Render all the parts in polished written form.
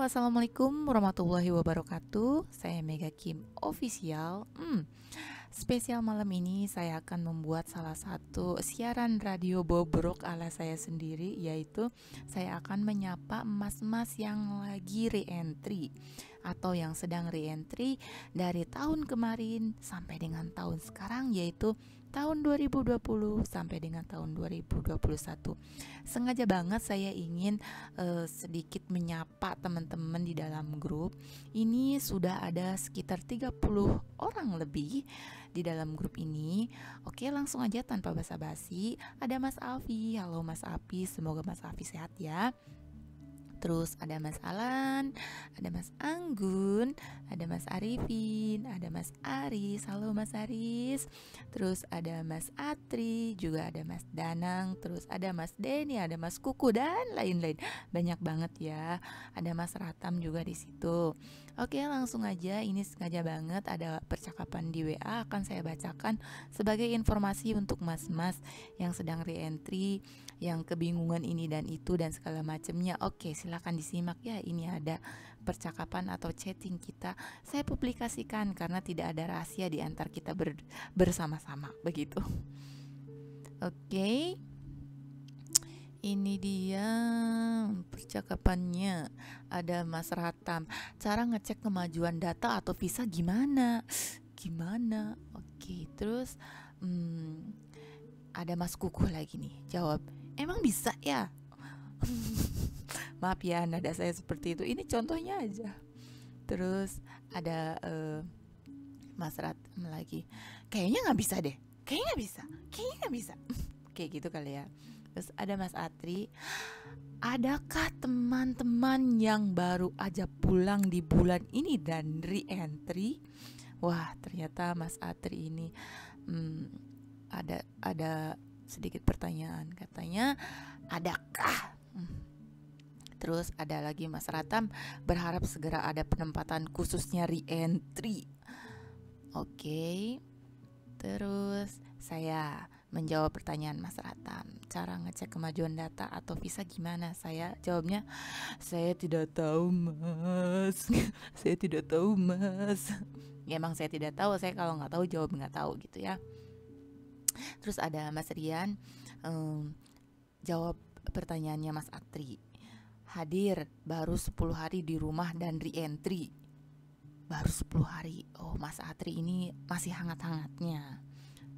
Assalamualaikum warahmatullahi wabarakatuh. Saya Mega Kim Official. Spesial malam ini saya akan membuat salah satu siaran radio bobrok ala saya sendiri, yaitu saya akan menyapa emas-emas yang lagi re-entry atau yang sedang re-entry dari tahun kemarin sampai dengan tahun sekarang, yaitu tahun 2020 sampai dengan tahun 2021. Sengaja banget saya ingin sedikit menyapa teman-teman di dalam grup. Ini sudah ada sekitar 30 orang lebih di dalam grup ini. Oke, langsung aja tanpa basa-basi. Ada Mas Alfi. Halo Mas Alfi, semoga Mas Alfi sehat ya. Terus ada Mas Alan, ada Mas Anggun, ada Mas Arifin, ada Mas Aris. Halo Mas Aris. Terus ada Mas Atri, juga ada Mas Danang, terus ada Mas Denny, ada Mas Kuku dan lain-lain. Banyak banget ya. Ada Mas Ratam juga di situ. Oke, langsung aja. Ini sengaja banget ada percakapan di WA akan saya bacakan sebagai informasi untuk mas-mas yang sedang re-entry, yang kebingungan ini dan itu dan segala macamnya. Oke, silakan disimak ya. Ini ada percakapan atau chatting kita. Saya publikasikan karena tidak ada rahasia di antar kita bersama-sama begitu. Oke. Ini dia percakapannya. Ada Mas Ratam. Cara ngecek kemajuan data atau visa gimana? Gimana? Oke, terus ada Mas Kukuh lagi nih. Jawab, emang bisa ya? Maaf ya, nada saya seperti itu. Ini contohnya aja. Terus ada Mas Ratam lagi. Kayaknya nggak bisa deh. Kayaknya nggak bisa. Kayak gitu kali ya. Terus ada Mas Atri. Adakah teman-teman yang baru aja pulang di bulan ini dan re-entry? Wah, ternyata Mas Atri ini ada sedikit pertanyaan. Katanya, adakah? Terus ada lagi Mas Ratam, berharap segera ada penempatan khususnya re-entry. Oke. Terus saya menjawab pertanyaan Mas Ratam, cara ngecek kemajuan data atau visa gimana? Saya jawabnya, saya tidak tahu mas. Saya tidak tahu mas. Ya emang saya tidak tahu. Saya kalau nggak tahu jawab nggak tahu gitu ya. Terus ada Mas Rian, jawab pertanyaannya Mas Atri. Hadir baru 10 hari di rumah dan re-entry. Baru 10 hari. Oh, Mas Atri ini masih hangat-hangatnya.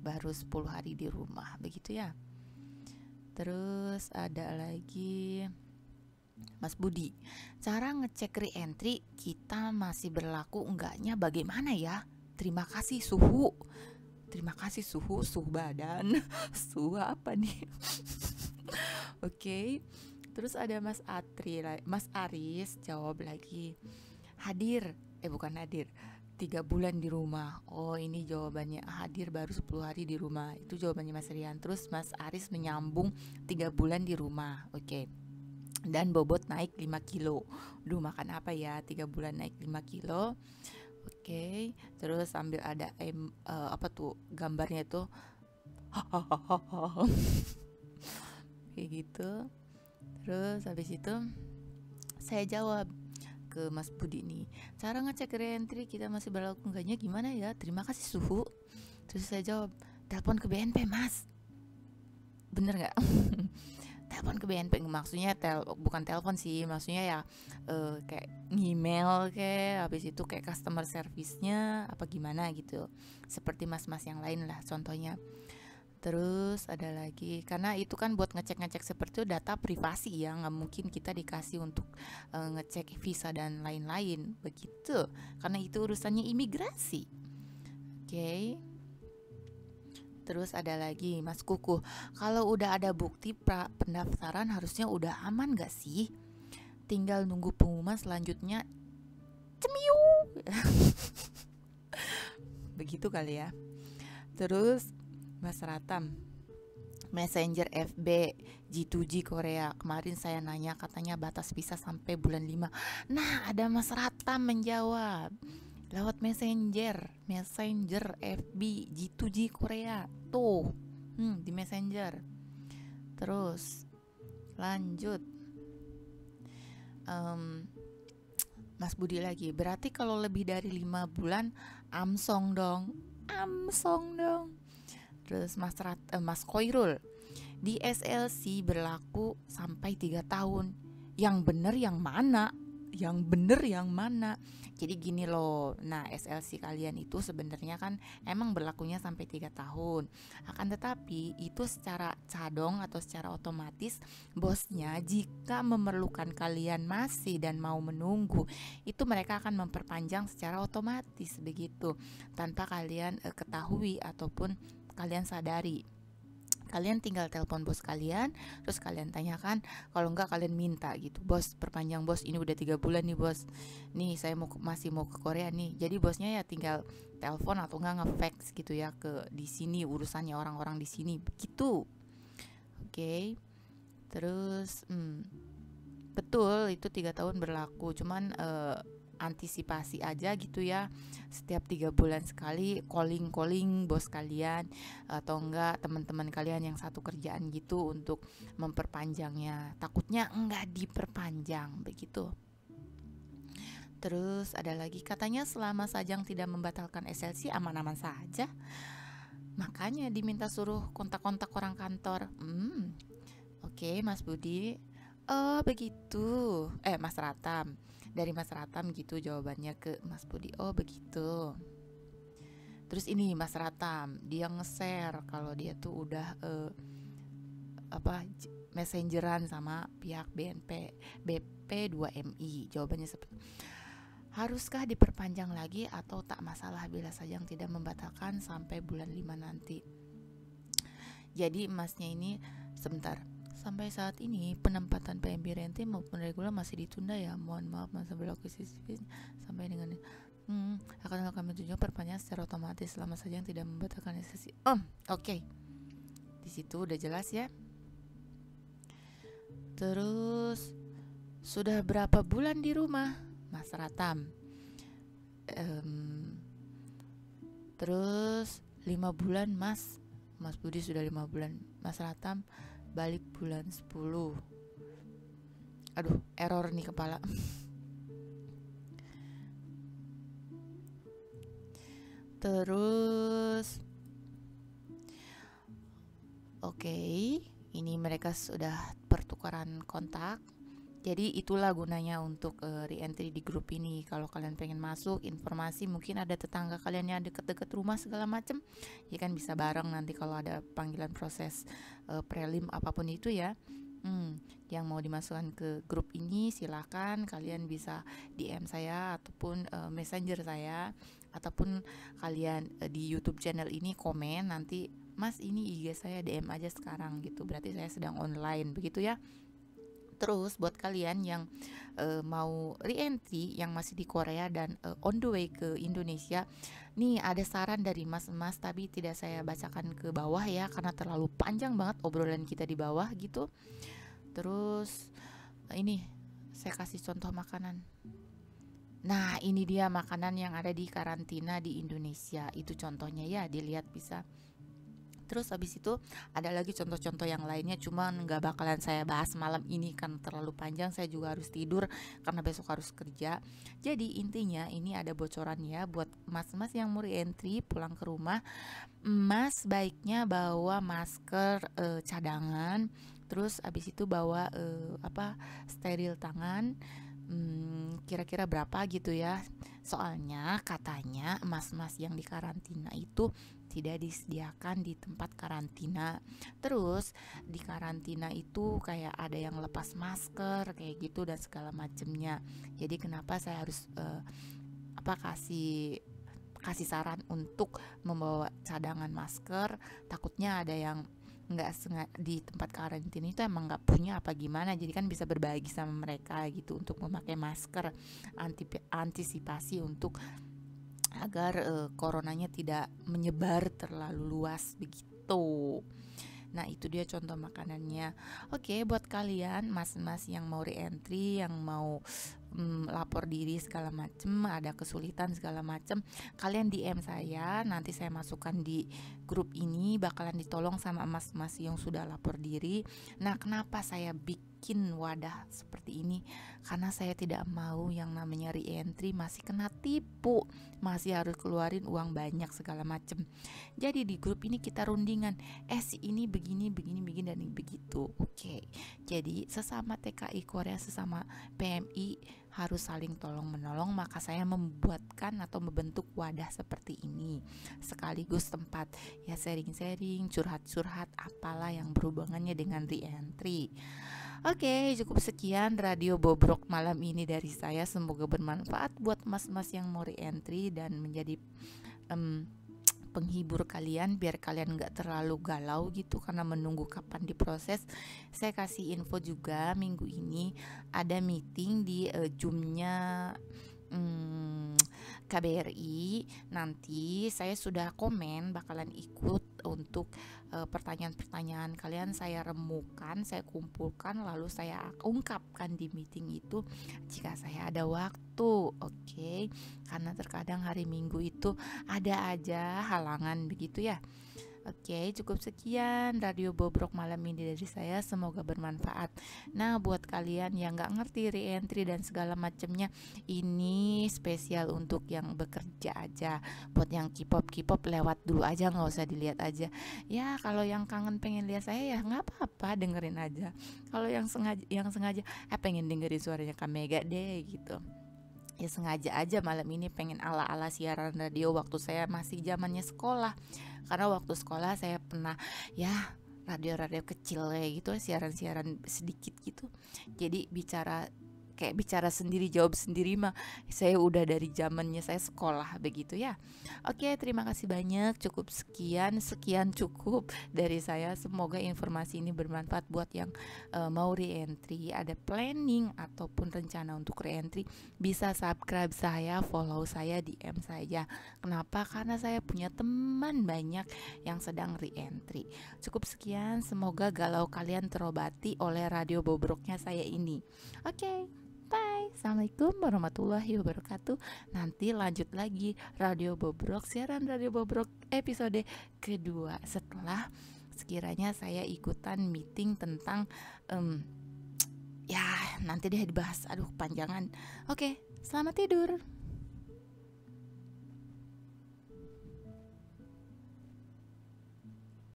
Baru 10 hari di rumah, begitu ya. Terus ada lagi Mas Budi. Cara ngecek re-entry kita masih berlaku enggaknya bagaimana ya? Terima kasih suhu. Terima kasih suhu badan. Suhu apa nih? Oke. Terus ada Mas Atri, Mas Aris jawab lagi. Bukan hadir, 3 bulan di rumah. Oh, ini jawabannya. Hadir baru 10 hari di rumah. Itu jawabannya Mas Rian. Terus Mas Aris menyambung 3 bulan di rumah. Oke. Dan bobot naik 5 kilo. Duh, makan apa ya? 3 bulan naik 5 kilo. Oke. Terus sambil ada apa tuh gambarnya tuh. Kayak gitu. Terus habis itu saya jawab ke Mas Budi nih, cara ngecek re-entry kita masih berlaku enggaknya gimana ya? Terima kasih suhu. Terus saya jawab, telepon ke BNP mas. Bener nggak? Telepon ke BNP, maksudnya bukan telepon sih, maksudnya ya kayak email kayak, habis itu kayak customer service-nya apa gimana gitu, seperti mas-mas yang lain lah contohnya. Terus ada lagi, karena itu kan buat ngecek-ngecek seperti itu data privasi ya, nggak mungkin kita dikasih untuk ngecek visa dan lain-lain begitu, karena itu urusannya imigrasi. Oke. Terus ada lagi Mas Kuku, kalau udah ada bukti pendaftaran harusnya udah aman gak sih? Tinggal nunggu pengumuman selanjutnya. Cemiu. Begitu kali ya. Terus Mas Ratam, Messenger FB G2G Korea. Kemarin saya nanya katanya batas visa sampai bulan 5. Nah, ada Mas Ratam menjawab lewat Messenger FB G2G Korea. Tuh, di Messenger. Terus lanjut. Mas Budi lagi. Berarti kalau lebih dari 5 bulan, Amsong dong. Amsong dong. Terus Mas Koirul, di SLC berlaku sampai 3 tahun. Yang bener yang mana? Yang bener yang mana? Jadi gini loh. Nah, SLC kalian itu sebenarnya kan emang berlakunya sampai 3 tahun. Akan tetapi itu secara cadong atau secara otomatis bosnya jika memerlukan kalian masih dan mau menunggu, itu mereka akan memperpanjang secara otomatis begitu, tanpa kalian ketahui ataupun kalian sadari. Kalian tinggal telepon bos kalian, terus kalian tanyakan, kalau enggak kalian minta gitu, bos perpanjang bos, ini udah 3 bulan nih bos, nih saya masih mau ke Korea nih. Jadi bosnya ya tinggal telepon atau enggak nge-fax gitu ya ke di sini, urusannya orang-orang di sini begitu. Oke. Terus betul itu 3 tahun berlaku, cuman antisipasi aja gitu ya, setiap 3 bulan sekali calling bos kalian atau enggak teman-teman kalian yang satu kerjaan gitu untuk memperpanjangnya, takutnya enggak diperpanjang begitu. Terus ada lagi katanya selama Sajang tidak membatalkan SLC aman-aman saja, makanya diminta suruh kontak-kontak orang kantor. Oke, Mas Budi. Oh begitu. Mas Ratam. Dari Mas Ratam gitu jawabannya ke Mas Budi. Oh begitu. Terus ini Mas Ratam, dia nge-share kalau dia tuh udah messengeran sama pihak BP2MI. Jawabannya seperti, haruskah diperpanjang lagi atau tak masalah bila Sajang tidak membatalkan sampai bulan 5 nanti? Jadi emasnya ini sebentar. Sampai saat ini penempatan PMB Rente maupun reguler masih ditunda ya. Mohon maaf masa berlaku sampai dengan akan kami tunjuk perpanjangan secara otomatis selama saja yang tidak membatalkan sesi. Oke. Di situ udah jelas ya. Terus sudah berapa bulan di rumah, Mas Ratam? Terus 5 bulan Mas Budi sudah 5 bulan. Mas Ratam balik bulan 10. Aduh, error nih kepala. Terus oke, ini mereka sudah pertukaran kontak. Jadi itulah gunanya untuk re-entry di grup ini. Kalau kalian pengen masuk informasi, mungkin ada tetangga kalian yang deket-deket rumah segala macem, ya kan bisa bareng nanti kalau ada panggilan proses prelim apapun itu ya. Yang mau dimasukkan ke grup ini silakan, kalian bisa DM saya ataupun messenger saya, ataupun kalian di YouTube channel ini komen nanti, Mas ini IG saya, DM aja sekarang gitu, berarti saya sedang online begitu ya. Terus buat kalian yang mau re-entry yang masih di Korea dan on the way ke Indonesia, nih ada saran dari mas-mas tapi tidak saya bacakan ke bawah ya karena terlalu panjang banget obrolan kita di bawah gitu. Terus ini saya kasih contoh makanan. Nah ini dia makanan yang ada di karantina di Indonesia, itu contohnya ya, dilihat bisa. Terus habis itu ada lagi contoh-contoh yang lainnya, cuman gak bakalan saya bahas malam ini kan terlalu panjang, saya juga harus tidur karena besok harus kerja. Jadi intinya ini ada bocorannya buat mas-mas yang mau re-entry pulang ke rumah. Mas baiknya bawa masker cadangan, terus habis itu bawa steril tangan, kira-kira berapa gitu ya. Soalnya katanya mas-mas yang di karantina itu tidak disediakan di tempat karantina. Terus di karantina itu kayak ada yang lepas masker kayak gitu dan segala macemnya. Jadi kenapa saya harus kasih saran untuk membawa cadangan masker, takutnya ada yang nggak sengaja di tempat karantina itu emang nggak punya apa gimana, jadi kan bisa berbagi sama mereka gitu untuk memakai masker, antisipasi untuk agar coronanya tidak menyebar terlalu luas begitu. Nah itu dia contoh makanannya. Oke, buat kalian mas-mas yang mau re-entry, yang mau lapor diri segala macem, ada kesulitan segala macem, kalian DM saya, nanti saya masukkan di grup ini, bakalan ditolong sama mas-mas yang sudah lapor diri. Nah kenapa saya bikin wadah seperti ini karena saya tidak mau yang namanya re-entry masih kena tipu, masih harus keluarin uang banyak segala macem. Jadi di grup ini kita rundingan, si ini begini dan begitu. Oke. Jadi sesama TKI Korea, sesama PMI harus saling tolong menolong, maka saya membuatkan atau membentuk wadah seperti ini sekaligus tempat ya sharing-sharing, curhat-curhat apalah yang berhubungannya dengan re-entry. Oke, cukup sekian radio bobrok malam ini dari saya. Semoga bermanfaat buat mas-mas yang mau re-entry dan menjadi penghibur kalian biar kalian nggak terlalu galau gitu karena menunggu kapan diproses. Saya kasih info juga, minggu ini ada meeting di Zoom-nya KBRI. Nanti saya sudah komen bakalan ikut untuk pertanyaan-pertanyaan kalian saya remukan, saya kumpulkan, lalu saya ungkapkan di meeting itu jika saya ada waktu. Oke, karena terkadang hari Minggu itu ada aja halangan begitu ya. Oke, cukup sekian radio bobrok malam ini dari saya, semoga bermanfaat. Nah, buat kalian yang gak ngerti re-entry dan segala macamnya, ini spesial untuk yang bekerja aja. Buat yang K-pop lewat dulu aja, gak usah dilihat aja. Ya, kalau yang kangen pengen lihat saya ya gak apa-apa, dengerin aja. Kalau yang sengaja pengen dengerin suaranya Kak Mega deh gitu, ya sengaja aja malam ini pengen ala-ala siaran radio waktu saya masih zamannya sekolah. Karena waktu sekolah saya pernah ya radio-radio kecil kayak gitu, siaran-siaran sedikit gitu. Jadi bicara sendiri jawab sendiri mah saya udah dari zamannya saya sekolah begitu ya. Oke, terima kasih banyak. Cukup sekian cukup dari saya. Semoga informasi ini bermanfaat buat yang mau re-entry, ada planning ataupun rencana untuk re-entry, bisa subscribe saya, follow saya, DM saja. Kenapa? Karena saya punya teman banyak yang sedang re-entry. Cukup sekian, semoga galau kalian terobati oleh radio bobroknya saya ini. Oke. Bye. Assalamualaikum warahmatullahi wabarakatuh. Nanti lanjut lagi radio bobrok, siaran radio bobrok episode kedua setelah sekiranya saya ikutan meeting tentang ya nanti deh dibahas, aduh panjangan. Oke, selamat tidur.